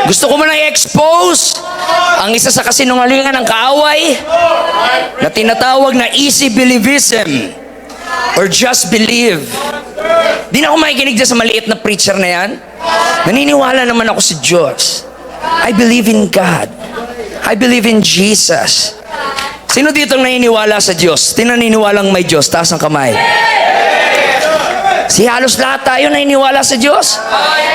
Gusto ko man i-expose ang isa sa kasinungalingan ng kaaway na tinatawag na easy believism or just believe. Di na ako makikinig dyan sa maliit na preacher na yan. Naniniwala naman ako sa Diyos. I believe in God. I believe in Jesus. Sino dito naniniwala sa Diyos? Tinaniniwalang may Diyos? Taas ang kamay. Si halos lahat tayo naniniwala sa Diyos.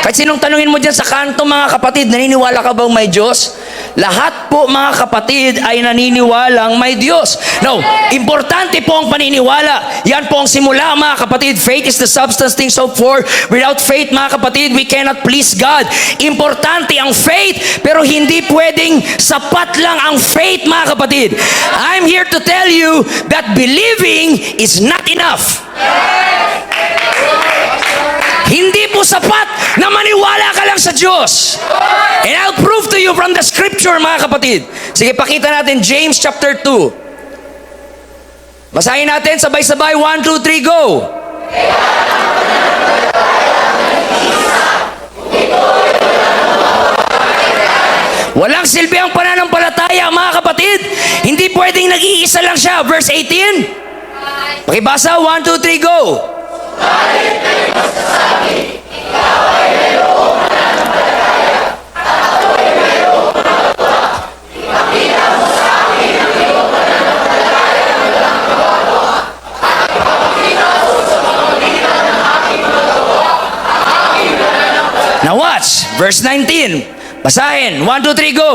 Kahit sinong tanungin mo dyan sa kanto, mga kapatid, naniniwala ka bang may Diyos? Lahat po, mga kapatid, ay naniniwalang may Diyos. Now, importante po ang paniniwala. Yan po ang simula, mga kapatid. Faith is the substance things hoped for. Without faith, mga kapatid, we cannot please God. Importante ang faith, pero hindi pwedeng sapat lang ang faith, mga kapatid. I'm here to tell you that believing is not enough. Hindi po sapat na maniwala ka lang sa Diyos. And I'll prove to you from the scripture, mga kapatid. Sige, pakita natin James chapter 2. Basahin natin sabay-sabay. 1, 2, 3, go! Walang silbi ang pananampalataya, mga kapatid. Hindi pwedeng nag-iisa lang siya. Verse 18. Pakibasa, 1, 2, 3, go! Bakit kayo magsasabi, ikaw ay mayroong mananampalataya, at ako'y mayroong magagawa. Ipakita mo sa akin ang iyong pananampalataya na walang gawa-gawa, at ipapakita mo sa pamamagitan ng aking magagawa ang aking pananampalataya. Now watch, verse 19. Basahin, 1, 2, 3, go!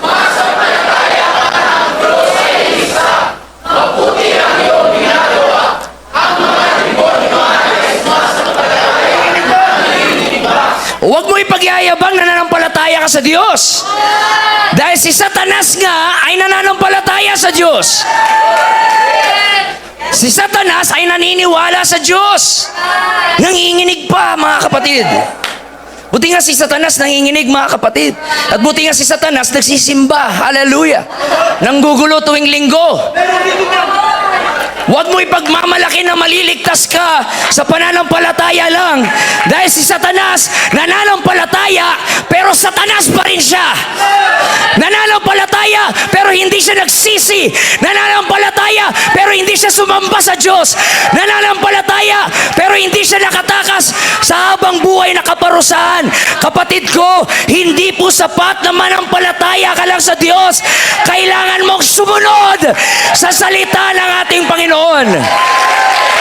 Masampalataya ka ng Diyos ay isa, mabuti ang iyong ginagawa. Huwag mo ipagyayabang na nananampalataya ka sa Diyos. Dahil si Satanas nga ay nananampalataya sa Diyos. Si Satanas ay naniniwala sa Diyos. Nanginginig pa, mga kapatid. Buti nga si Satanas nanginginig, mga kapatid. At buti nga si Satanas nagsisimba. Hallelujah. Nanggugulo tuwing linggo. Huwag mo ipagmamalaki na maliligtas ka sa pananampalataya lang. Dahil si Satanas, nananampalataya, pero Satanas pa rin siya. Nananampalataya, pero hindi siya nagsisi. Nananampalataya, pero hindi siya sumamba sa Diyos. Nananampalataya, pero hindi siya nakatakas sa habang buhay na kaparusahan. Kapatid ko, hindi po sapat na manampalataya ka lang sa Diyos. Kailangan mong sumunod sa salita ng ating Panginoon.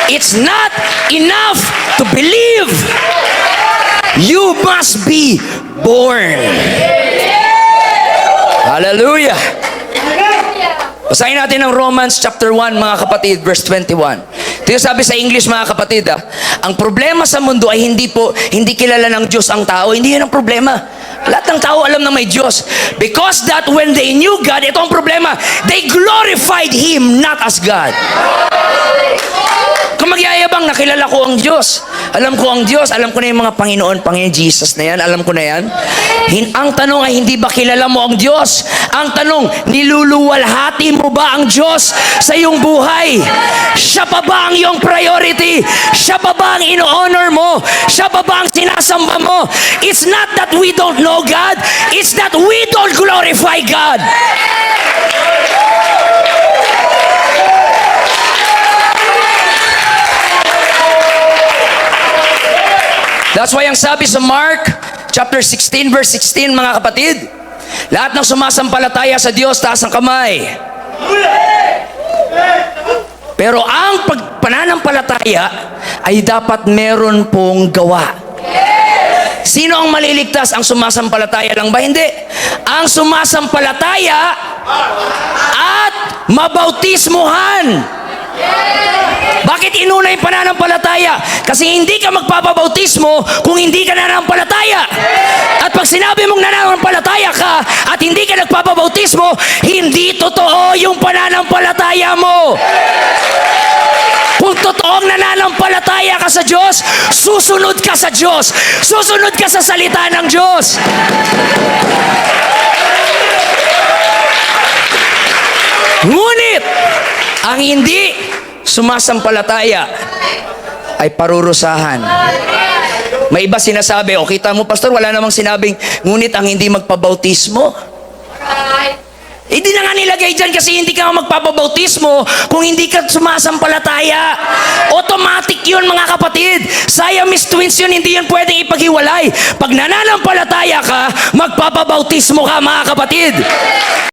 It's not enough to believe. You must be born. Hallelujah. Basahin natin ang Romans chapter 1, mga kapatid, verse 21. Ito yung sabi sa English, mga kapatid. Ang problema sa mundo ay hindi kilala ng Diyos ang tao. Hindi yun ang problema. Lahat ng tao alam na may Diyos. Because that when they knew God, ito ang problema, they glorified Him not as God. Kung magyayabang, nakilala ko ang Diyos. Alam ko ang Diyos. Alam ko na yung mga Panginoon Jesus na yan. Alam ko na yan. Ang tanong ay hindi ba kilala mo ang Diyos? Ang tanong, niluluwalhati mo ba ang Diyos sa iyong buhay? Siya pa ba ang iyong priority? Siya pa ba ang ino-honor mo? Siya pa ba ang sinasamba mo? It's not that we don't know God. It's that we don't glorify God. That's why ang sabi sa Mark chapter 16 verse 16, mga kapatid, lahat ng sumasampalataya sa Diyos, taas ang kamay. Pero ang pananampalataya ay dapat meron pong gawa. Sino ang maliligtas? Ang sumasampalataya lang ba? Hindi. Ang sumasampalataya at mabautismuhan. Bakit inuna yung pananampalataya? Kasi hindi ka magpapabautismo kung hindi ka nananampalataya. At pag sinabi mong nananampalataya ka at hindi ka nagpapabautismo, hindi totoo yung pananampalataya mo. Kung totoong nananampalataya ka sa Diyos, susunod ka sa Diyos. Susunod ka sa salita ng Diyos. Ngunit, ang hindi sumasampalataya ay parurusahan. May iba sinasabi, o kita mo pastor, wala namang sinabing, ngunit ang hindi magpabautismo. Hindi na nga nilagay dyan kasi hindi ka magpapabautismo kung hindi ka sumasampalataya. Automatic yun mga kapatid. Siamese twins yun, hindi yun pwedeng ipaghiwalay. Pag nananampalataya ka, magpapabautismo ka mga kapatid.